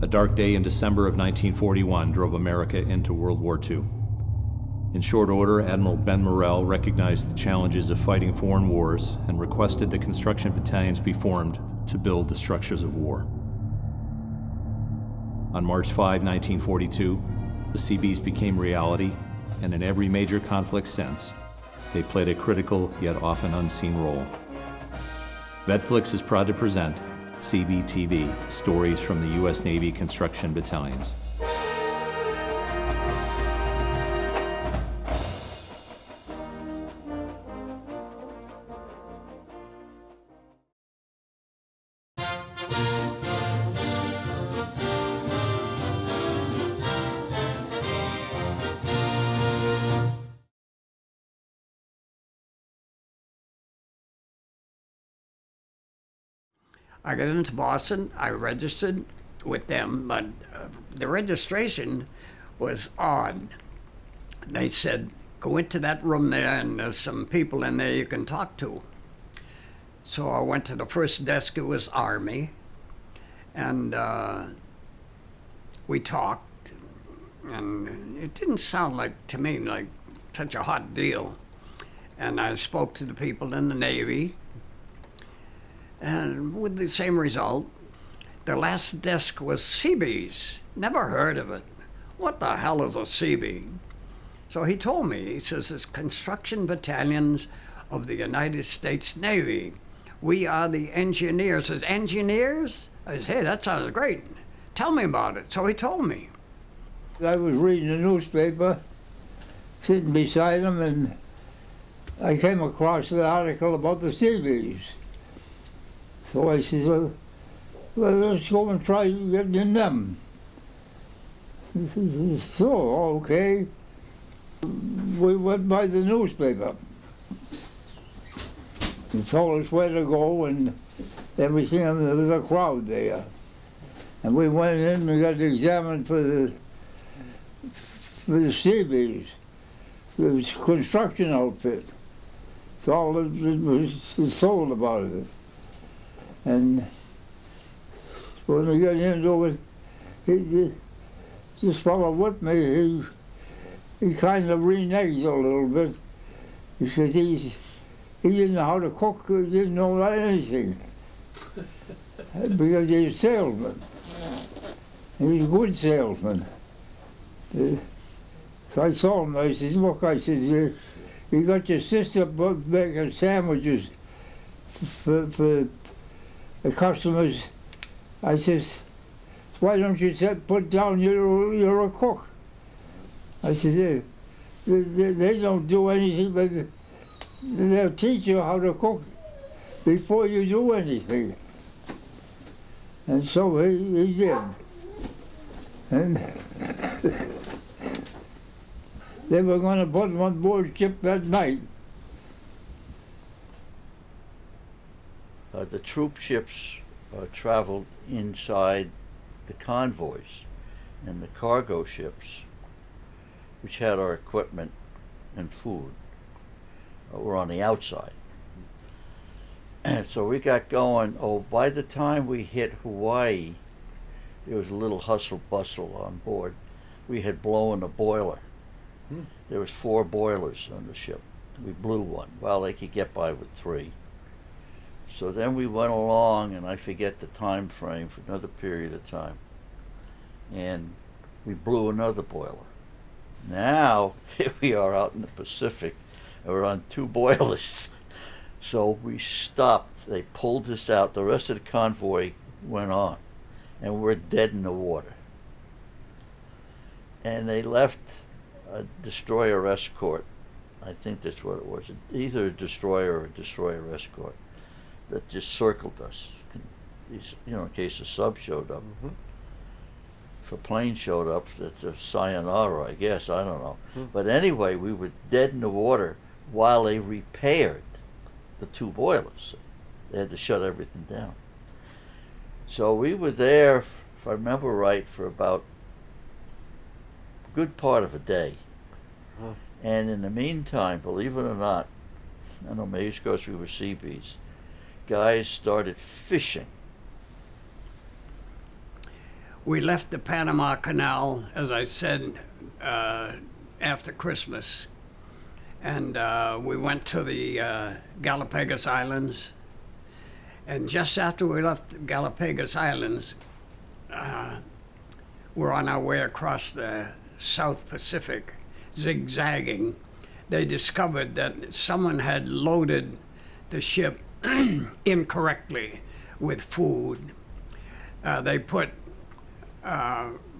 A dark day in December of 1941 drove America into World War II. In short order, Admiral Ben Morrell recognized the challenges of fighting foreign wars and requested that construction battalions be formed to build the structures of war. On March 5, 1942, the Seabees became reality, and in every major conflict since, they played a critical yet often unseen role. Vetflix is proud to present SeabeeTV, stories from the U.S. Navy construction battalions. I got into Boston, I registered with them, but the registration was odd. They said, go into that room there and there's some people in there you can talk to. So I went to the first desk, it was Army, and we talked, and it didn't sound like, to me, like such a hot deal. And I spoke to the people in the Navy, and with the same result. The last desk was Seabees. Never heard of it. What the hell is a Seabee? So he told me, he says, it's construction battalions of the United States Navy. We are the engineers. Says, engineers? I said, hey, that sounds great. Tell me about it. So he told me. I was reading the newspaper, sitting beside him, and I came across an article about the Seabees. So I says, well, let's go and try getting in them. He says, so, okay. We went by the newspaper. He told us where to go and everything, and there was a crowd there. And we went in and got examined for the Seabees. It was a construction outfit. So all it was told about it. And when we got into it, this fellow with me, he kind of reneged a little bit. He said he didn't know how to cook, he didn't know anything. Because he's a salesman. He's a good salesman. So I told him, I said, look, I said, you got your sister making sandwiches for the customers. I says, why don't you put down you're a cook? I said, they don't do anything, but they'll teach you how to cook before you do anything. And so he did. And they were going to put him on board ship that night. The troop ships traveled inside the convoys, and the cargo ships, which had our equipment and food, were on the outside. And so we got going. By the time we hit Hawaii, there was a little hustle bustle on board. We had blown a boiler. There was 4 boilers on the ship. We blew one. Well, they could get by with 3. So then we went along, and I forget the time frame, for another period of time, and we blew another boiler. Now, here we are out in the Pacific, and we're on 2 boilers. So we stopped, they pulled us out, the rest of the convoy went on, and we're dead in the water. And they left a destroyer escort, I think that's what it was, either a destroyer or a destroyer escort, that just circled us, in case a sub showed up. If a plane showed up, that's a sayonara, I guess, I don't know. But anyway, we were dead in the water while they repaired the 2 boilers. They had to shut everything down. So we were there, if I remember right, for about a good part of a day. And in the meantime, believe it or not, I don't know, maybe it's because we were Seabees, guys started fishing. We left the Panama Canal, as I said, after Christmas. And we went to the Galapagos Islands. And just after we left the Galapagos Islands, we're on our way across the South Pacific, zigzagging. They discovered that someone had loaded the ship incorrectly with food. They put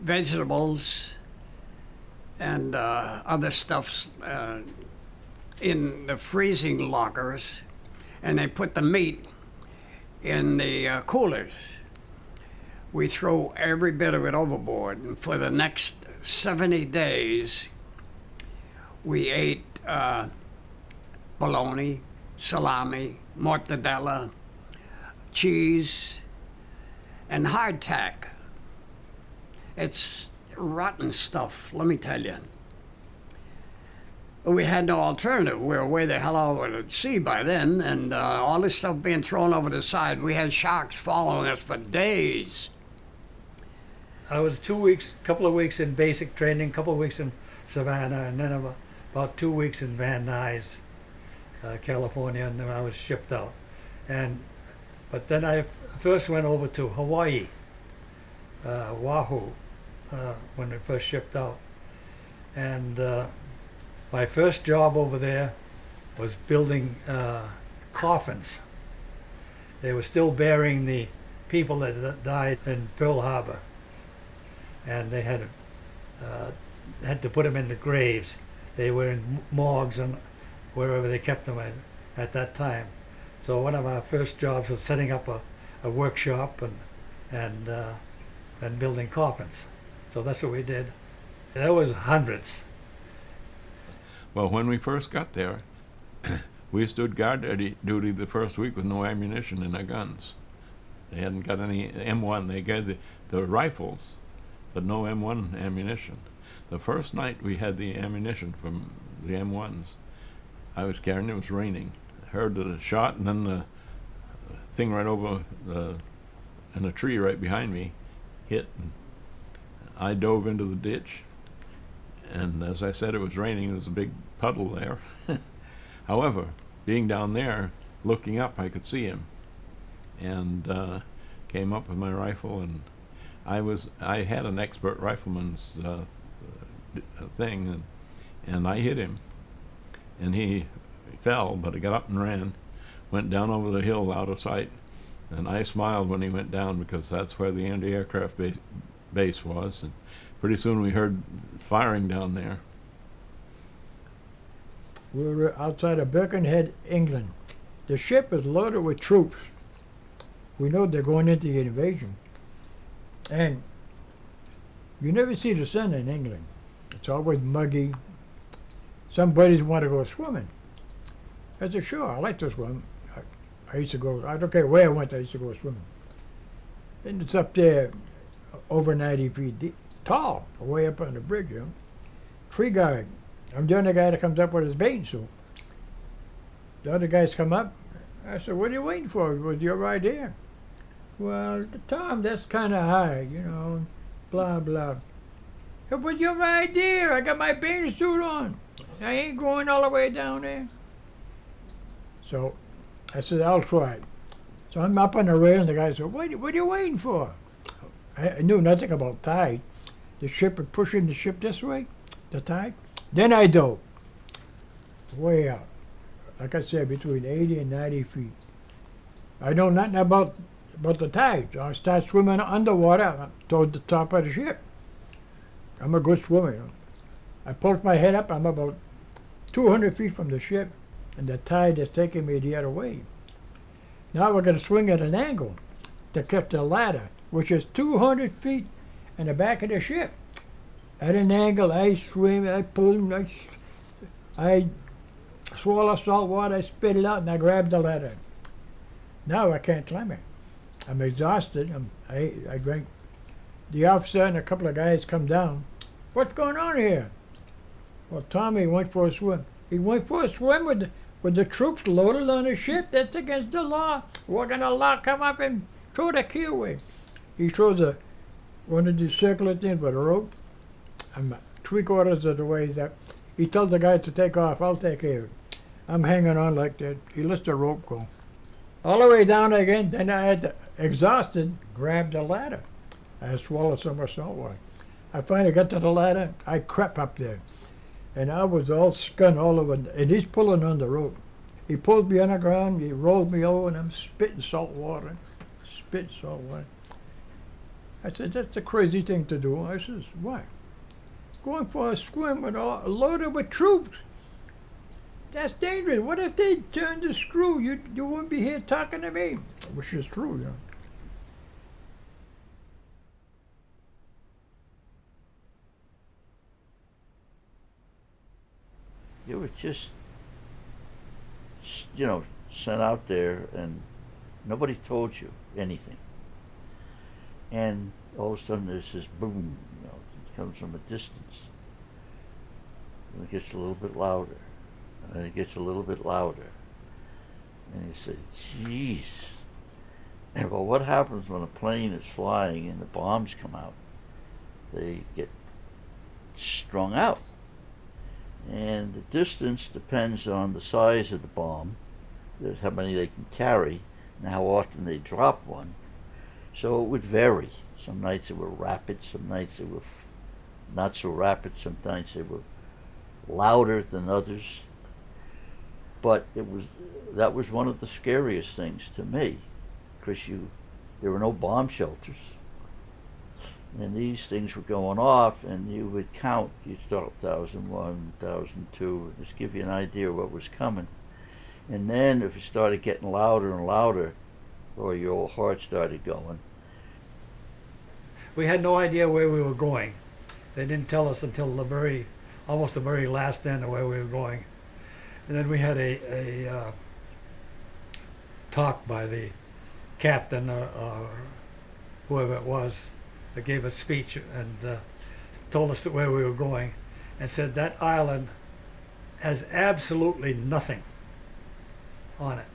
vegetables and other stuffs in the freezing lockers, and they put the meat in the coolers. We throw every bit of it overboard, and for the next 70 days, we ate bologna, salami, mortadella, cheese, and hardtack. It's rotten stuff, let me tell you. We had no alternative. We were way the hell over the sea by then, and all this stuff being thrown over the side. We had sharks following us for days. I was 2 weeks, couple of weeks in basic training, couple of weeks in Savannah, and then about 2 weeks in Van Nuys, California, and then I was shipped out. But then I first went over to Hawaii, Oahu, when I first shipped out. And my first job over there was building coffins. They were still burying the people that died in Pearl Harbor, and they had to put them in the graves. They were in morgues and wherever they kept them at that time. So one of our first jobs was setting up a workshop and building coffins. So that's what we did. There was hundreds. Well, when we first got there, we stood guard duty the first week with no ammunition in our guns. They hadn't got any M1. They got the rifles, but no M1 ammunition. The first night we had the ammunition from the M1s, I was carrying, it was raining. I heard the shot, and then the thing right over in a tree right behind me hit. And I dove into the ditch, and as I said, it was raining. There was a big puddle there. However, being down there, looking up, I could see him, and came up with my rifle, and I had an expert rifleman's thing, and I hit him, and he fell, but he got up and ran, went down over the hill out of sight, and I smiled when he went down because that's where the anti-aircraft base was, and pretty soon we heard firing down there. We were outside of Birkenhead, England. The ship is loaded with troops. We know they're going into the invasion. And you never see the sun in England. It's always muggy. Some buddies want to go swimming. I said, sure, I like to swim. I used to go, I don't care where I went, I used to go swimming. And it's up there over 90 feet deep, tall, way up on the bridge, you know. Tree guard. I'm the only guy that comes up with his bathing suit. The other guys come up. I said, what are you waiting for? Was your right here? Well, Tom, that's kind of high, you know, blah, blah. But you're right there. I got my bathing suit on. I ain't going all the way down there. So I said, I'll try. So I'm up on the rail, and the guy said, what are you waiting for? I knew nothing about tide. The ship was pushing the ship this way, the tide. Then I dove way out. Like I said, between 80 and 90 feet. I know nothing about the tide. So I start swimming underwater toward the top of the ship. I'm a good swimmer. You know. I poked my head up. I'm about 200 feet from the ship, and the tide is taking me the other way. Now we're going to swing at an angle to catch the ladder, which is 200 feet in the back of the ship. At an angle, I swim, I pull, I swallow salt water, I spit it out, and I grab the ladder. Now I can't climb it. I'm exhausted. I drank. The officer and a couple of guys come down. What's going on here? Well, Tommy went for a swim. He went for a swim with the troops loaded on the ship. That's against the law. We're going to lock him up and throw the key away. He throws one of these circular things with a rope. I'm 3/4 of the way up. He tells the guy to take off. I'll take care of it. I'm hanging on like that. He lets the rope go. All the way down again. Then I had to, exhausted, grab the ladder. I swallowed some more salt water. I finally got to the ladder. I crept up there. And I was all skunned all over. And he's pulling on the rope. He pulled me on the ground. He rolled me over, and I'm spitting salt water. Spitting salt water. I said, that's a crazy thing to do. I says, why? Going for a swim with loaded with troops. That's dangerous. What if they turn the screw? You wouldn't be here talking to me. Which is true, you know. You were just, you know, sent out there and nobody told you anything. And all of a sudden there's this boom, you know, it comes from a distance. And it gets a little bit louder. And it gets a little bit louder. And you say, geez. And well, what happens when a plane is flying and the bombs come out? They get strung out. And the distance depends on the size of the bomb, how many they can carry, and how often they drop one. So it would vary. Some nights they were rapid, some nights they were not so rapid, sometimes they were louder than others. But that was one of the scariest things to me, because there were no bomb shelters. And these things were going off, and you would count. You'd start 1,001, 1,002, just give you an idea of what was coming. And then if it started getting louder and louder, or your old heart started going. We had no idea where we were going. They didn't tell us until almost the very last end of where we were going. And then we had a talk by the captain or whoever it was that gave a speech and told us where we were going, and said that island has absolutely nothing on it.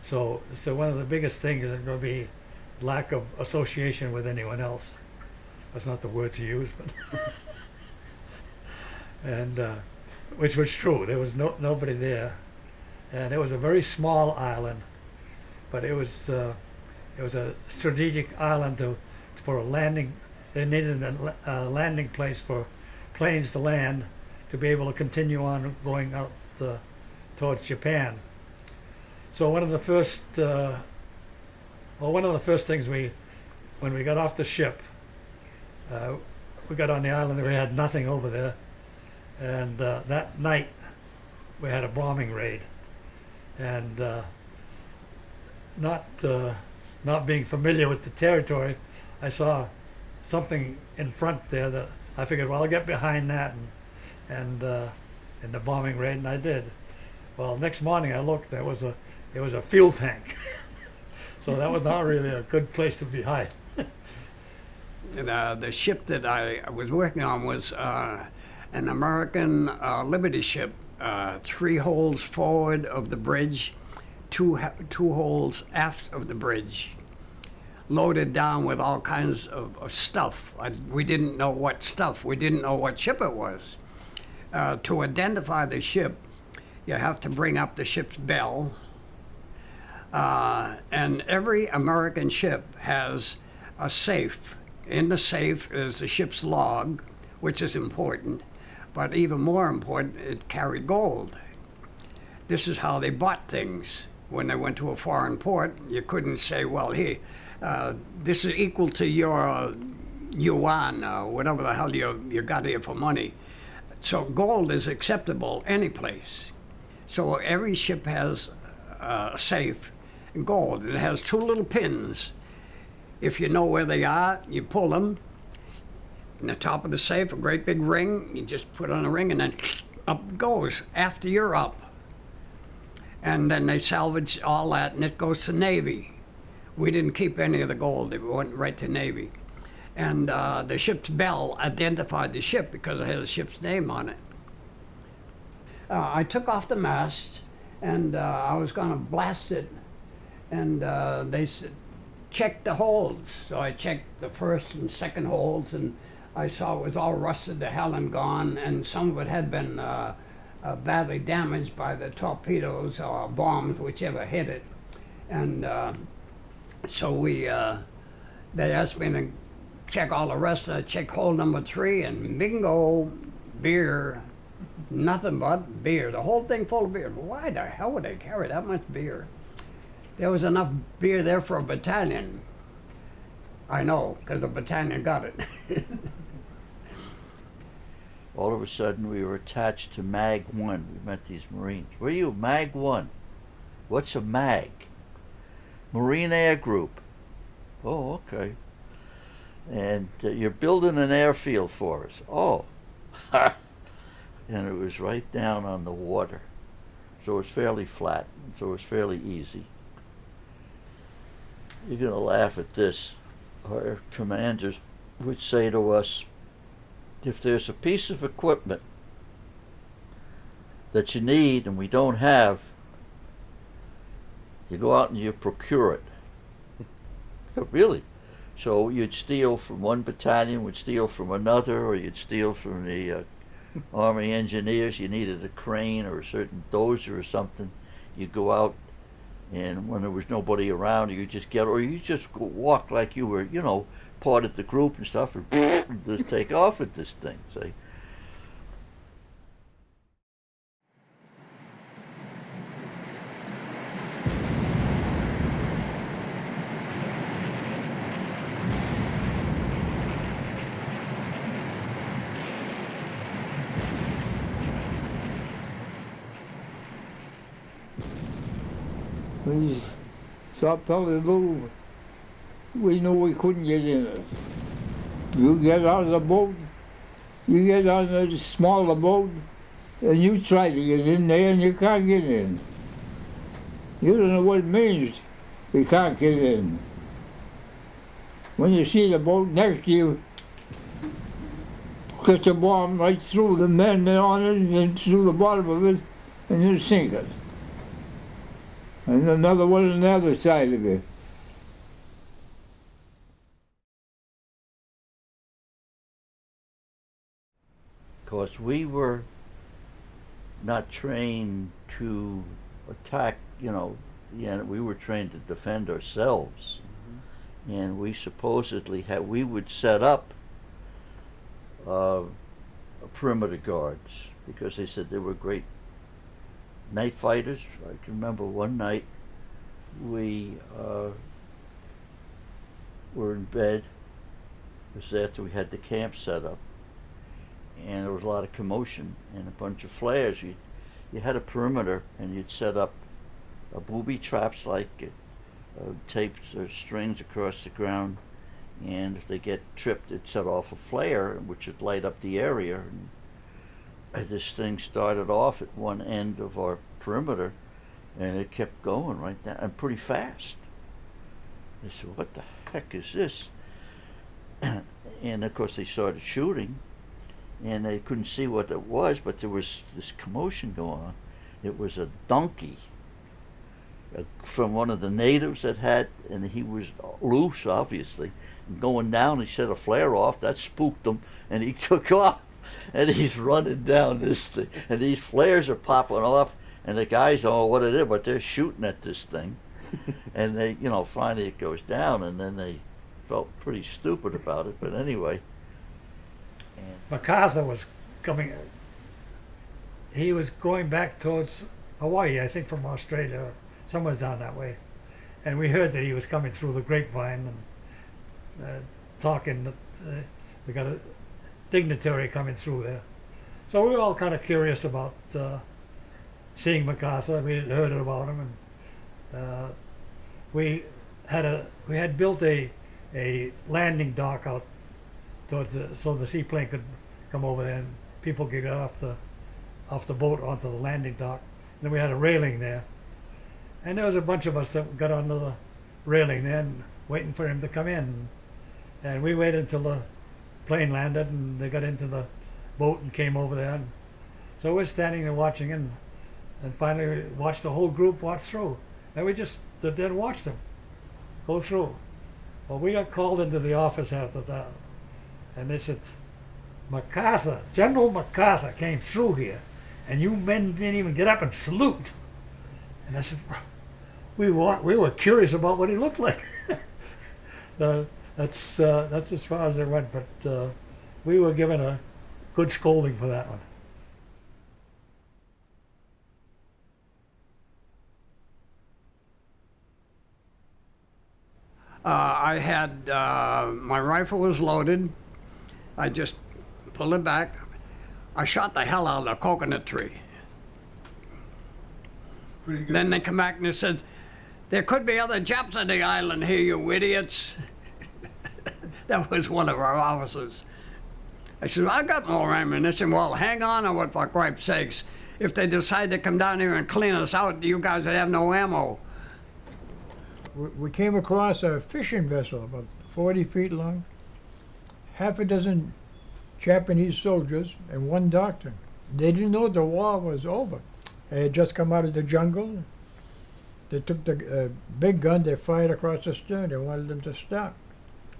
So one of the biggest things is going to be lack of association with anyone else. That's not the word to use, but and which was true. There was nobody there, and it was a very small island, but it was a strategic island for a landing. They needed a landing place for planes to land to be able to continue on going out towards Japan. So one of the first things when we got off the ship, we got on the island. We had nothing over there. And that night, we had a bombing raid, and not being familiar with the territory, I saw something in front there that I figured, well, I'll get behind that and in the bombing raid, and I did. Well, next morning I looked, it was a fuel tank, so that was not really a good place to be hiding. The ship that I was working on was an American Liberty ship, 3 holes forward of the bridge, two holes aft of the bridge, loaded down with all kinds of stuff. We didn't know what stuff. We didn't know what ship it was. To identify the ship, you have to bring up the ship's bell. And every American ship has a safe. In the safe is the ship's log, which is important. But even more important, it carried gold. This is how they bought things. When they went to a foreign port, you couldn't say, well, here, this is equal to your yuan, or whatever the hell you got here for money. So gold is acceptable any place. So every ship has a safe, gold. It has 2 little pins. If you know where they are, you pull them. In the top of the safe, a great big ring. You just put on a ring, and then up it goes after you're up. And then they salvage all that, and it goes to Navy. We didn't keep any of the gold. It went right to Navy. And the ship's bell identified the ship because it has the ship's name on it. I took off the mast, and I was going to blast it. And they said, check the holds. So I checked the first and second holds, and I saw it was all rusted to hell and gone, and some of it had been badly damaged by the torpedoes or bombs, whichever hit it. And so they asked me to check all the rest. I checked hole number 3, and bingo, beer. Nothing but beer. The whole thing full of beer. Why the hell would they carry that much beer? There was enough beer there for a battalion. I know, because the battalion got it. All of a sudden, we were attached to Mag 1. We met these Marines. Where are you? Mag 1. What's a Mag? Marine Air Group. Oh, okay. And you're building an airfield for us. Oh. And it was right down on the water. So it was fairly flat. So it was fairly easy. You're going to laugh at this. Our commanders would say to us, if there's a piece of equipment that you need and we don't have, you go out and you procure it. Really. So you'd steal from one battalion, would steal from another, or you'd steal from the Army engineers. You needed a crane or a certain dozer or something. You'd go out, and when there was nobody around, you just get, or you just walk like you were, you know, part of the group and stuff, and just take off with this thing. See? We saw fellas move. We knew we couldn't get in it. You get out of the boat, you get on the smaller boat, and you try to get in there and you can't get in. You don't know what it means, you can't get in. When you see the boat next to you, get a bomb right through the men on it and through the bottom of it, and you sink it. And another one on the other side of it. Because we were not trained to attack, you know, we were trained to defend ourselves. Mm-hmm. And we supposedly we would set up perimeter guards because they said they were great night fighters. I can remember one night we were in bed. It was after we had the camp set up, and there was a lot of commotion and a bunch of flares. You had a perimeter, and you'd set up booby traps like tapes or strings across the ground, and if they get tripped, it'd set off a flare, which would light up the area. And this thing started off at one end of our perimeter, and it kept going right down, and pretty fast. They said, "What the heck is this?" And of course they started shooting, and they couldn't see what it was, but there was this commotion going on. It was a donkey from one of the natives that had, and he was loose, obviously, and going down. He set a flare off. That spooked him, and he took off. And he's running down this thing, and these flares are popping off, and the guys don't know what it is, but they're shooting at this thing. And they, you know, finally it goes down, and then they felt pretty stupid about it, but anyway. MacArthur was coming, he was going back towards Hawaii, I think from Australia, or somewhere down that way. And we heard that he was coming through the grapevine and talking that we got a dignitary coming through there. So we were all kind of curious about seeing MacArthur. We had heard about him, and we had built a landing dock out towards so the seaplane could come over there and people could get off the boat onto the landing dock. And then we had a railing there, and there was a bunch of us that got onto the railing there and waiting for him to come in. And we waited until the plane landed and they got into the boat and came over there. And so we're standing there watching, and finally we watched the whole group watch through. And we just stood there and watched them go through. Well, we got called into the office after that, and they said, MacArthur, General MacArthur came through here, and you men didn't even get up and salute. And I said, we were curious about what he looked like. That's as far as it went, but we were given a good scolding for that one. I had, my rifle was loaded. I just pulled it back. I shot the hell out of the coconut tree. Pretty good. Then they come back and they said, there could be other Japs on the island here, you idiots. That was one of our officers. I said, I got more ammunition. Well, hang on or what, for cripe's sakes. If they decide to come down here and clean us out, you guys would have no ammo. We came across a fishing vessel about 40 feet long, half a dozen Japanese soldiers and one doctor. They didn't know the war was over. They had just come out of the jungle. They took the big gun, they fired across the stern. They wanted them to stop.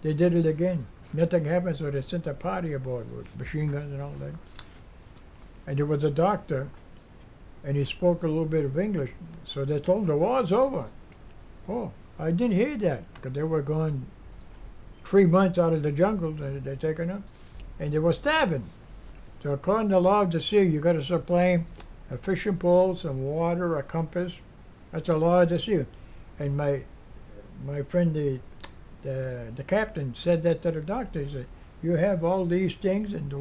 They did it again. Nothing happened, so they sent a party aboard with machine guns and all that. And there was a doctor, and he spoke a little bit of English, so they told him the war's over. Oh, I didn't hear that, because they were gone 3 months out of the jungle, they're taken up, and they were starving. So according to the law of the sea, you got to supply a fishing pole, some water, a compass. That's the law of the sea. And my friend, the captain, said that to the doctor. He said, you have all these things, and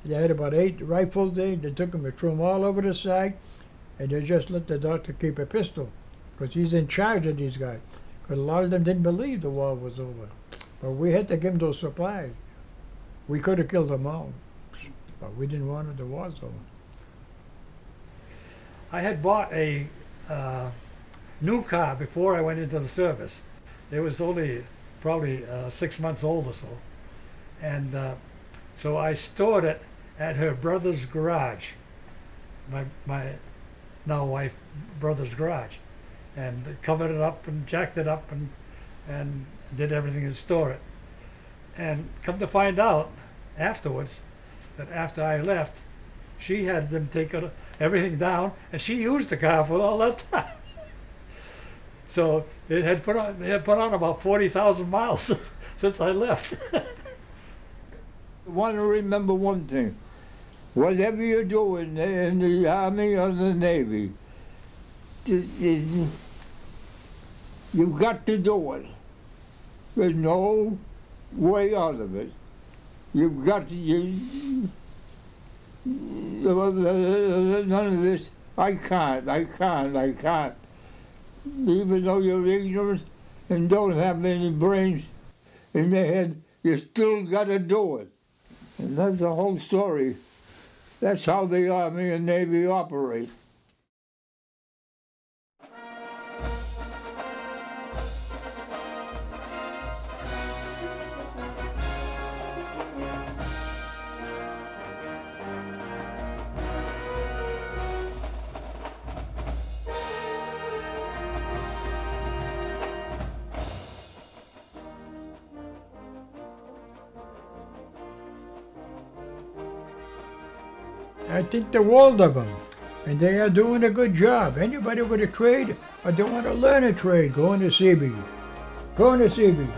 they had about 8 rifles there. They took them and threw them all over the side, and they just let the doctor keep a pistol, because he's in charge of these guys. Because a lot of them didn't believe the war was over. But we had to give them those supplies. We could have killed them all, but we didn't want it. The war's over. I had bought a new car before I went into the service. It was only probably 6 months old or so. And so I stored it at her brother's garage, my now wife brother's garage, and covered it up and jacked it up and did everything to store it. And come to find out afterwards that after I left, she had them take everything down, and she used the car for all that time. So they had put on about 40,000 miles since I left. I want to remember one thing. Whatever you do in the Army or the Navy, you've got to do it. There's no way out of it. You've got to, none of this, I can't. Even though you're ignorant and don't have any brains in your head, you still got to do it. And that's the whole story. That's how the Army and Navy operate. I think the world of them, and they are doing a good job. Anybody with a trade or don't want to learn a trade, go into Seabees. Go into Seabees.